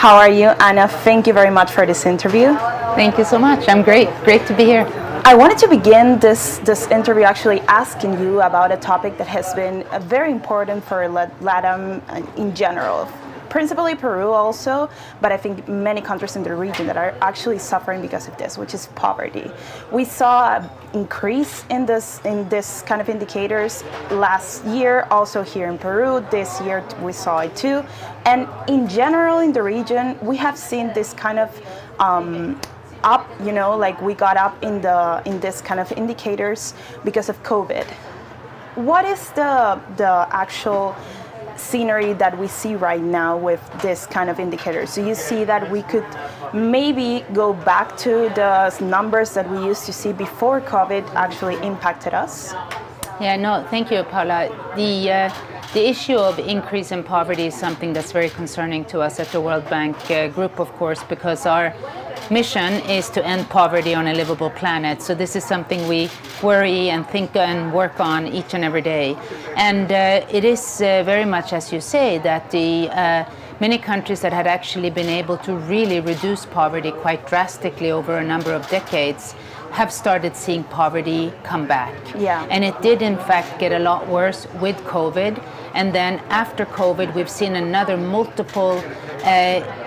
How are you, Anna? Thank you very much for this interview. Thank you so much. I'm great. Great to be here. I wanted to begin this interview actually asking you about a topic that has been very important for Latam in general. Principally Peru also, but I think many countries in the region that are actually suffering because of this, which is poverty. We saw an increase in this kind of indicators last year, also here in Peru. This year we saw it too. And in general in the region, we have seen this kind of up, like we got up in this kind of indicators because of COVID. What is the actual scenery that we see right now with this kind of indicators? Do you see that we could maybe go back to the numbers that we used to see before COVID actually impacted us? Yeah, no, thank you, Paula. The issue of increase in poverty is something that's very concerning to us at the World Bank Group, of course, because our mission is to end poverty on a livable planet. So this is something we worry and think and work on each and every day. And it is very much, as you say, that the many countries that had actually been able to really reduce poverty quite drastically over a number of decades have started seeing poverty come back. Yeah. And it did in fact get a lot worse with COVID. And then after COVID, we've seen another multiple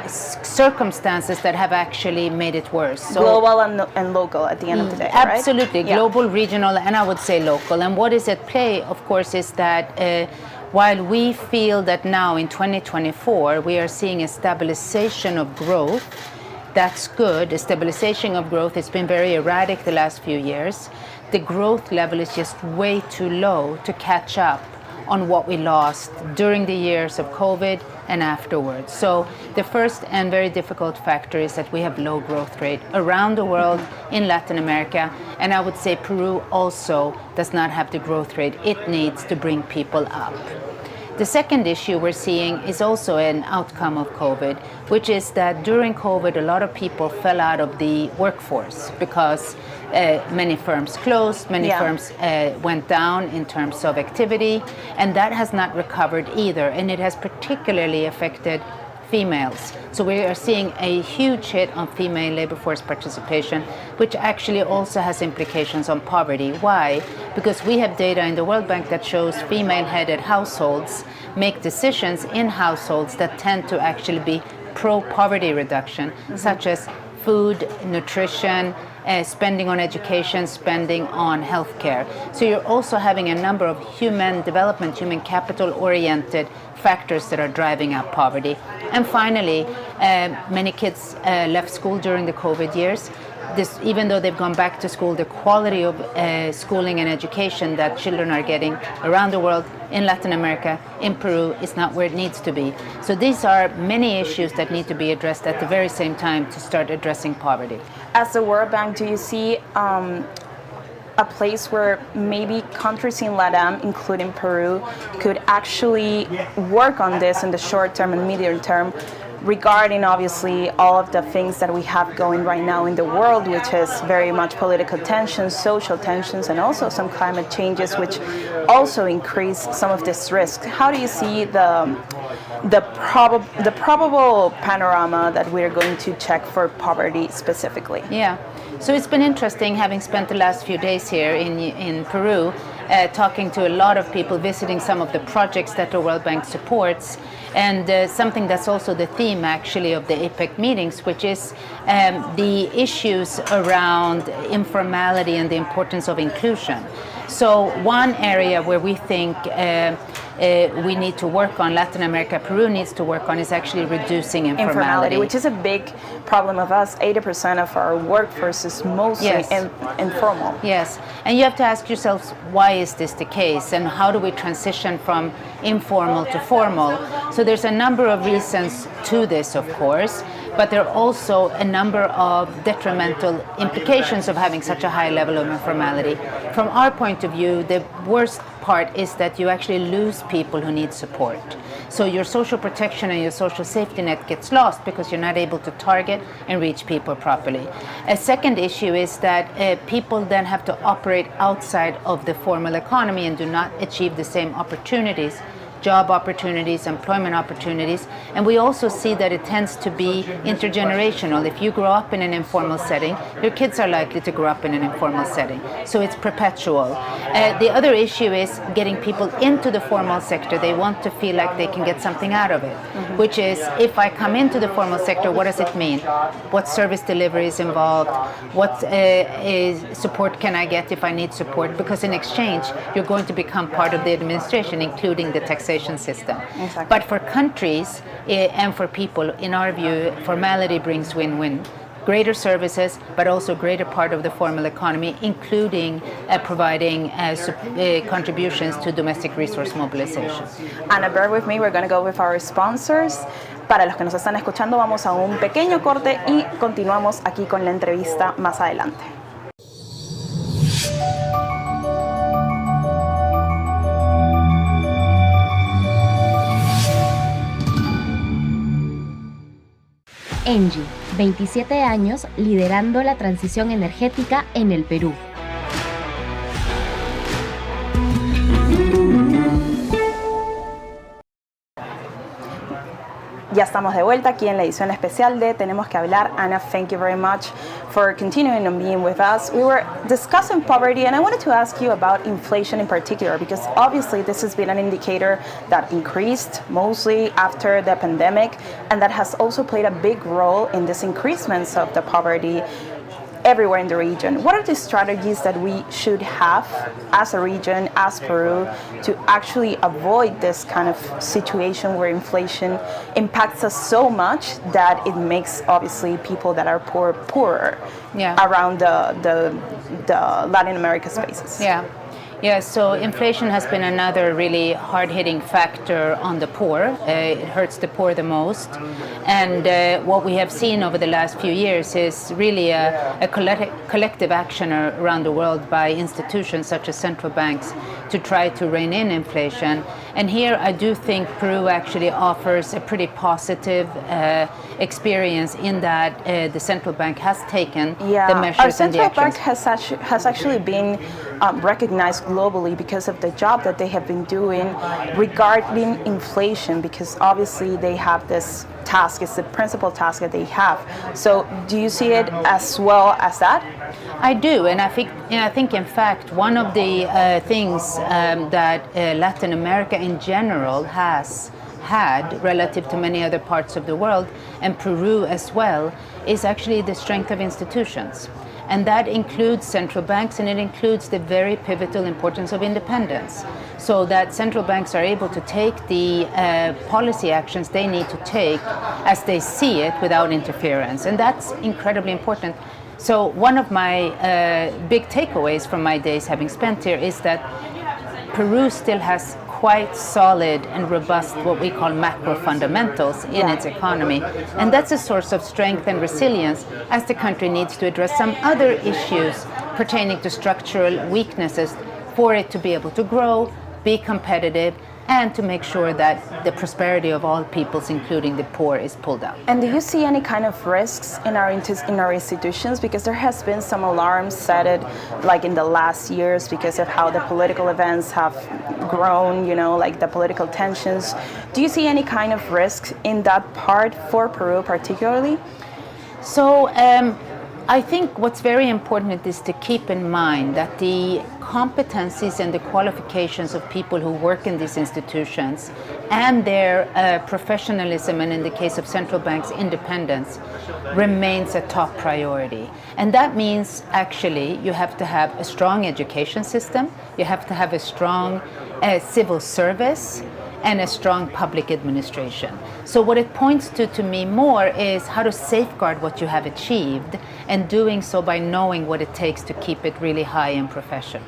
circumstances that have actually made it worse. So, global and local at the end of the day, absolutely, right? Global, regional, and I would say local. And what is at play, of course, is that while we feel that now in 2024, we are seeing a stabilization of growth. That's good. A stabilization of growth. It's been very erratic the last few years. The growth level is just way too low to catch up on what we lost during the years of COVID and afterwards. So the first and very difficult factor is that we have low growth rate around the world in Latin America. And I would say Peru also does not have the growth rate it needs to bring people up. The second issue we're seeing is also an outcome of COVID, which is that during COVID, a lot of people fell out of the workforce because many firms closed, many firms went down in terms of activity, and that has not recovered either, and it has particularly affected females. So we are seeing a huge hit on female labor force participation, which actually also has implications on poverty. Why? Because we have data in the World Bank that shows female-headed households make decisions in households that tend to actually be pro-poverty reduction, such as food, nutrition, spending on education, spending on healthcare. So you're also having a number of human development, human capital-oriented factors that are driving up poverty. And finally, many kids left school during the COVID years. Even though they've gone back to school, the quality of schooling and education that children are getting around the world, in Latin America, in Peru, is not where it needs to be. So these are many issues that need to be addressed at the very same time to start addressing poverty. As the World Bank, do you see a place where maybe countries in Latam, including Peru, could actually work on this in the short term and medium term, regarding obviously all of the things that we have going right now in the world, which is very much political tensions, social tensions, and also some climate changes, which also increase some of this risk? How do you see the probable panorama that we're going to check for poverty specifically? Yeah. So it's been interesting, having spent the last few days here in Peru, talking to a lot of people, visiting some of the projects that the World Bank supports, and something that's also the theme actually of the APEC meetings, which is the issues around informality and the importance of inclusion. So one area where we think we need to work on, Latin America, Peru needs to work on, is actually reducing informality. Which is a big problem of us. 80% of our workforce is mostly informal. Yes, and you have to ask yourselves, why is this the case, and how do we transition from informal to formal? So there's a number of reasons to this, of course, but there are also a number of detrimental implications of having such a high level of informality. From our point of view, the worst part is that you actually lose people who need support. So your social protection and your social safety net gets lost because you're not able to target and reach people properly. A second issue is that people then have to operate outside of the formal economy and do not achieve the same opportunities job opportunities, employment opportunities, and we also see that it tends to be intergenerational. If you grow up in an informal setting, your kids are likely to grow up in an informal setting, so it's perpetual. The other issue is getting people into the formal sector. They want to feel like they can get something out of it, which is, if I come into the formal sector, what does it mean? What service delivery is involved? What support can I get if I need support? Because in exchange, you're going to become part of the administration, including the taxation system. Exactly. But for countries and for people, in our view, formality brings win-win. Greater services, but also greater part of the formal economy, including providing contributions to domestic resource mobilization. Anna, bear with me, we're going to go with our sponsors. Para los que nos están escuchando, vamos a un pequeño corte y continuamos aquí con la entrevista más adelante. Engie, 27 años liderando la transición energética en el Perú. Ya estamos de vuelta aquí en la edición especial de Tenemos que hablar. Anna, thank you very much for continuing on being with us. We were discussing poverty, and I wanted to ask you about inflation in particular, because obviously this has been an indicator that increased mostly after the pandemic, and that has also played a big role in this increasements of the poverty everywhere in the region. What are the strategies that we should have as a region, as Peru, to actually avoid this kind of situation where inflation impacts us so much that it makes obviously people that are poor poorer around the Latin America spaces? Yeah, so inflation has been another really hard-hitting factor on the poor. It hurts the poor the most. And what we have seen over the last few years is really a collective action around the world by institutions such as central banks to try to rein in inflation. And here I do think Peru actually offers a pretty positive experience in that the central bank has taken the measures and the actions. Our central bank has actually been recognized globally because of the job that they have been doing regarding inflation, because obviously they have this task, it's the principal task that they have. So do you see it as well as that? I do, and I think in fact one of the things that Latin America in general has had relative to many other parts of the world, and Peru as well, is actually the strength of institutions. And that includes central banks, and it includes the very pivotal importance of independence, so that central banks are able to take the policy actions they need to take as they see it without interference. And that's incredibly important. So one of my big takeaways from my days having spent here is that Peru still has quite solid and robust what we call macro fundamentals in its economy. And that's a source of strength and resilience as the country needs to address some other issues pertaining to structural weaknesses for it to be able to grow, be competitive, and to make sure that the prosperity of all peoples, including the poor, is pulled out. And do you see any kind of risks in our institutions? Because there has been some alarms set like in the last years because of how the political events have grown, you know, like the political tensions. Do you see any kind of risks in that part for Peru particularly? So I think what's very important is to keep in mind that the competencies and the qualifications of people who work in these institutions and their professionalism, and in the case of central banks, independence, remains a top priority. And that means actually you have to have a strong education system, you have to have a strong civil service, and a strong public administration. So what it points to me more is how to safeguard what you have achieved, and doing so by knowing what it takes to keep it really high and professional.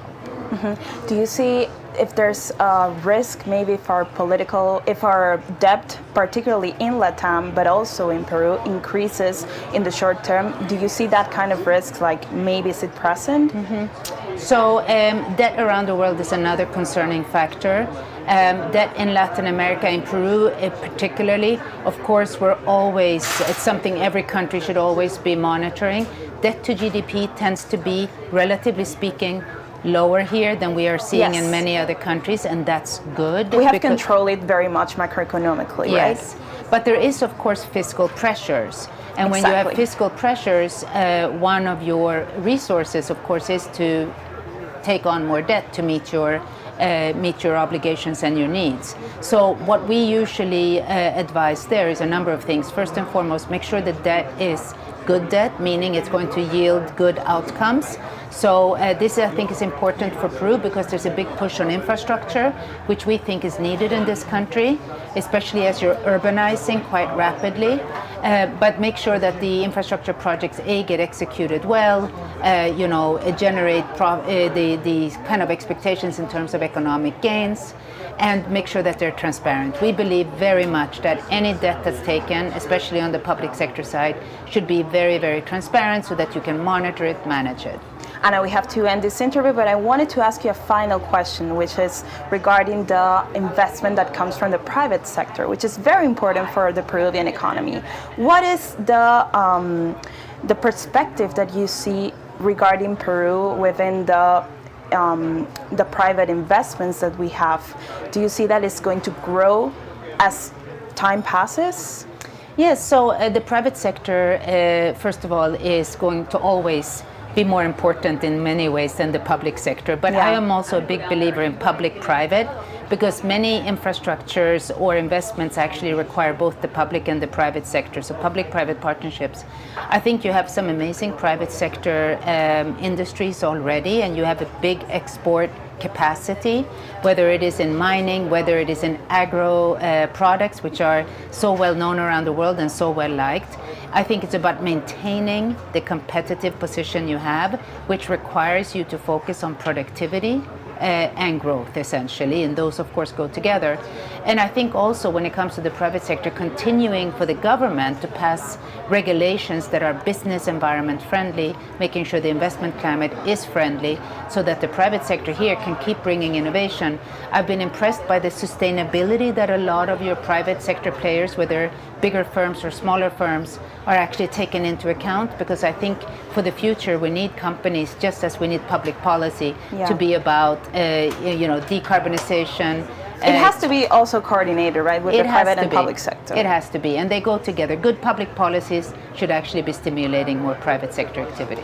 Mm-hmm. Do you see if there's a risk maybe if our debt, particularly in Latam, but also in Peru, increases in the short term? Do you see that kind of risk, like maybe is it present? Mm-hmm. So debt around the world is another concerning factor. Debt in Latin America, in Peru particularly, of course, it's something every country should always be monitoring. Debt to GDP tends to be, relatively speaking, lower here than we are seeing Yes. in many other countries, and that's good. We have because- controlled it very much macroeconomically, right? Yes, but there is, of course, fiscal pressures. And when you have Exactly. fiscal pressures, one of your resources, of course, is to take on more debt to meet your obligations and your needs. So what we usually advise there is a number of things. First and foremost, make sure the debt is good debt, meaning it's going to yield good outcomes. So this, I think, is important for Peru because there's a big push on infrastructure, which we think is needed in this country, especially as you're urbanizing quite rapidly. But make sure that the infrastructure projects, A, get executed well, generate the kind of expectations in terms of economic gains, and make sure that they're transparent. We believe very much that any debt that's taken, especially on the public sector side, should be very, very transparent so that you can monitor it, manage it. Anna, we have to end this interview, but I wanted to ask you a final question, which is regarding the investment that comes from the private sector, which is very important for the Peruvian economy. What is the perspective that you see regarding Peru within the private investments that we have? Do you see that it's going to grow as time passes? Yes, so the private sector, first of all, is going to always be more important in many ways than the public sector. But Yeah. I am also a big believer in public-private because many infrastructures or investments actually require both the public and the private sector. So public-private partnerships. I think you have some amazing private sector industries already, and you have a big export capacity, whether it is in mining, whether it is in agro products, which are so well known around the world and so well liked. I think it's about maintaining the competitive position you have, which requires you to focus on productivity and growth, essentially, and those, of course, go together. And I think also when it comes to the private sector, continuing for the government to pass regulations that are business environment friendly, making sure the investment climate is friendly, so that the private sector here can keep bringing innovation. I've been impressed by the sustainability that a lot of your private sector players, whether bigger firms or smaller firms, are actually taken into account, because I think for the future we need companies, just as we need public policy, Yeah. to be about decarbonization. It has to be also coordinated, right, with the private and public sector. It has to be, and they go together. Good public policies should actually be stimulating more private sector activity.